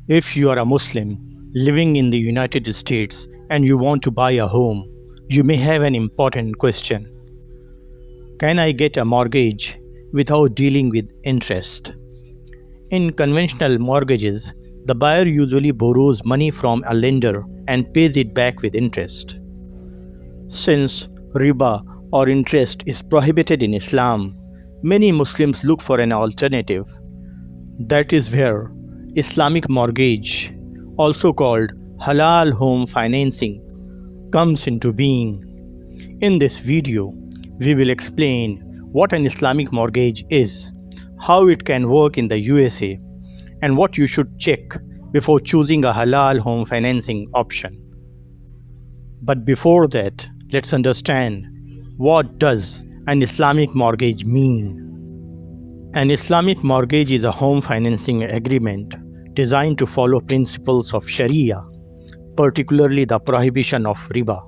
If you are a Muslim living in the United States and you want to buy a home, you may have an important question. Can I get a mortgage without dealing with interest? In conventional mortgages, the buyer usually borrows money from a lender and pays it back with interest. Since riba or interest is prohibited in Islam, many Muslims look for an alternative. That is where Islamic mortgage, also called Halal home financing, comes into being. In this video, we will explain what an Islamic mortgage is, how it can work in the USA, and what you should check before choosing a halal home financing option. But before that, let's understand, what does an Islamic mortgage mean? An Islamic mortgage is a home financing agreement designed to follow principles of Sharia, particularly the prohibition of riba.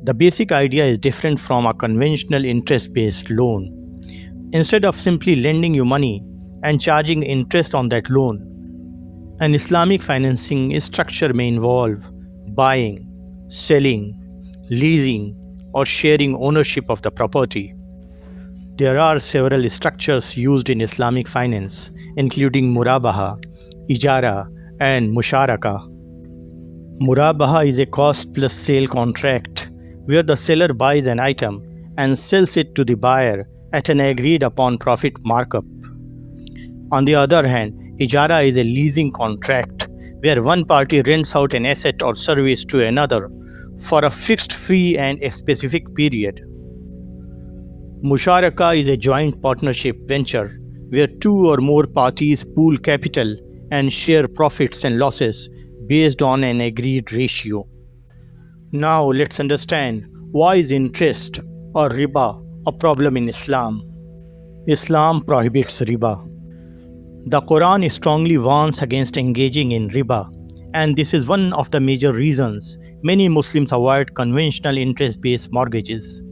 The basic idea is different from a conventional interest-based loan. Instead of simply lending you money and charging interest on that loan, an Islamic financing structure may involve buying, selling, leasing, or sharing ownership of the property. There are several structures used in Islamic finance, including Murabaha, Ijara, and Musharaka. Murabaha is a cost plus sale contract where the seller buys an item and sells it to the buyer at an agreed upon profit markup. On the other hand, Ijara is a leasing contract where one party rents out an asset or service to another for a fixed fee and a specific period. Musharaka is a joint partnership venture where two or more parties pool capital and share profits and losses based on an agreed ratio. Now let's understand, why is interest or riba a problem in Islam? Islam prohibits riba. The Quran strongly warns against engaging in riba, and this is one of the major reasons many Muslims avoid conventional interest-based mortgages.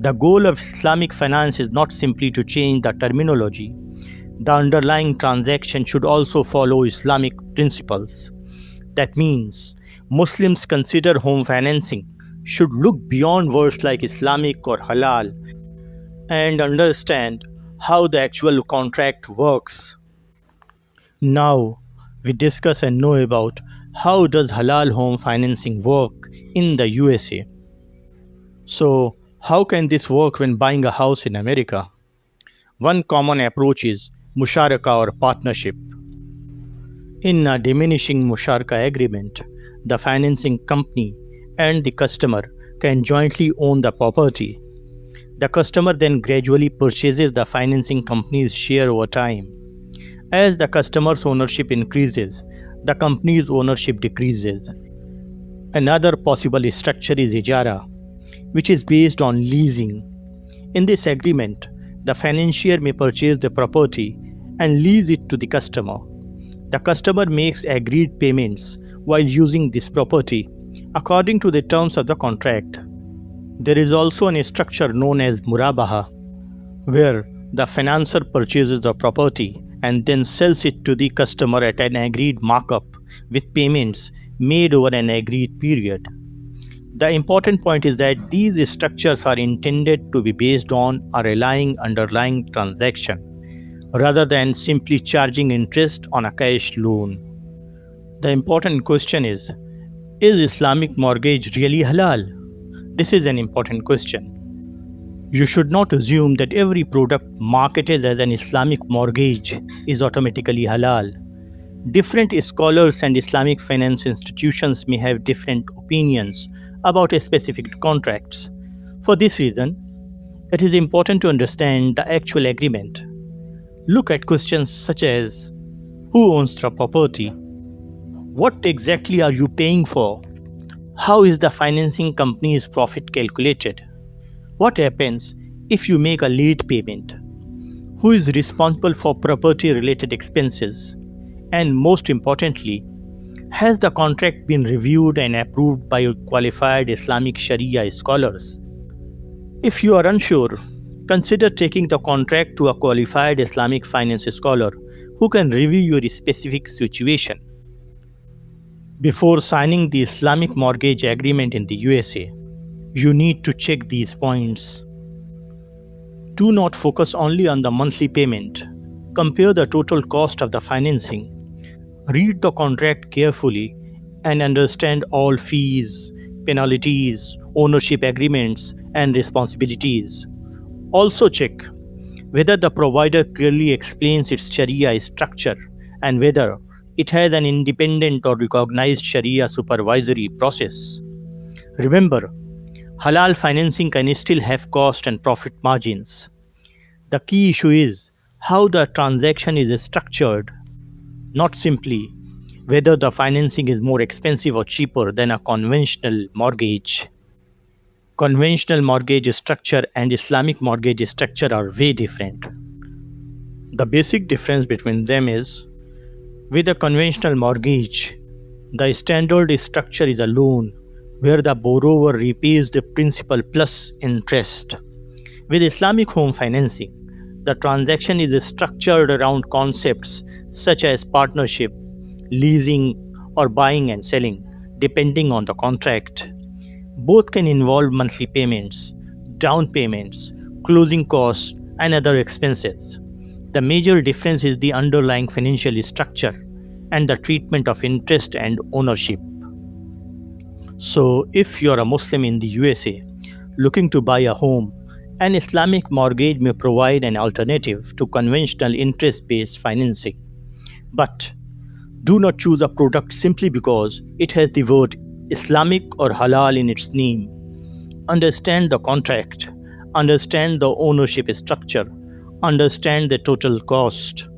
The goal of Islamic finance is not simply to change the terminology. The underlying transaction should also follow Islamic principles. That means Muslims consider home financing should look beyond words like Islamic or halal and understand how the actual contract works. Now we discuss and know about how does halal home financing work in the USA. So, how can this work when buying a house in America? One common approach is Musharaka or partnership. In a diminishing Musharaka agreement, the financing company and the customer can jointly own the property. The customer then gradually purchases the financing company's share over time. As the customer's ownership increases, the company's ownership decreases. Another possible structure is Ijara, which is based on leasing. In this agreement, the financier may purchase the property and lease it to the customer. The customer makes agreed payments while using this property according to the terms of the contract. There is also a structure known as Murabaha, where the financier purchases the property and then sells it to the customer at an agreed markup with payments made over an agreed period. The important point is that these structures are intended to be based on a relying underlying transaction rather than simply charging interest on a cash loan. The important question is Islamic mortgage really halal? This is an important question. You should not assume that every product marketed as an Islamic mortgage is automatically halal. Different scholars and Islamic finance institutions may have different opinions about specific contracts. For this reason, it is important to understand the actual agreement. Look at questions such as who owns the property? What exactly are you paying for? How is the financing company's profit calculated? What happens if you make a late payment? Who is responsible for property related expenses? And most importantly, has the contract been reviewed and approved by qualified Islamic Sharia scholars? If you are unsure, consider taking the contract to a qualified Islamic finance scholar who can review your specific situation. Before signing the Islamic Mortgage Agreement in the USA, you need to check these points. Do not focus only on the monthly payment. Compare the total cost of the financing. Read the contract carefully and understand all fees, penalties, ownership agreements, and responsibilities. Also, check whether the provider clearly explains its Sharia structure and whether it has an independent or recognized Sharia supervisory process. Remember, halal financing can still have cost and profit margins. The key issue is how the transaction is structured, not simply whether the financing is more expensive or cheaper than a conventional mortgage. Conventional mortgage structure and Islamic mortgage structure are way different. The basic difference between them is with a conventional mortgage, the standard structure is a loan where the borrower repays the principal plus interest. With Islamic home financing, the transaction is structured around concepts such as partnership, leasing, or buying and selling, depending on the contract. Both can involve monthly payments, down payments, closing costs, and other expenses. The major difference is the underlying financial structure and the treatment of interest and ownership. So, if you're a Muslim in the USA looking to buy a home, an Islamic mortgage may provide an alternative to conventional interest based financing. But do not choose a product simply because it has the word Islamic or halal in its name. Understand the contract, understand the ownership structure, understand the total cost.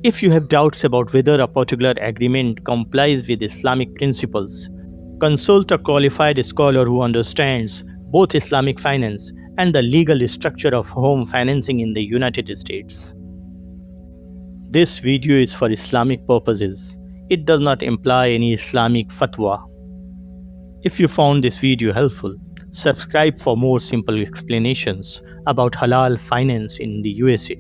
If you have doubts about whether a particular agreement complies with Islamic principles, consult a qualified scholar who understands both Islamic finance and the legal structure of home financing in the United States. This video is for Islamic purposes. It does not imply any Islamic fatwa. If you found this video helpful, subscribe for more simple explanations about halal finance in the USA.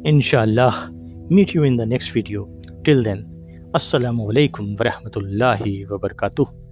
Inshallah, meet you in the next video. Till then, Assalamu alaikum wa rahmatullahi wa barakatuh.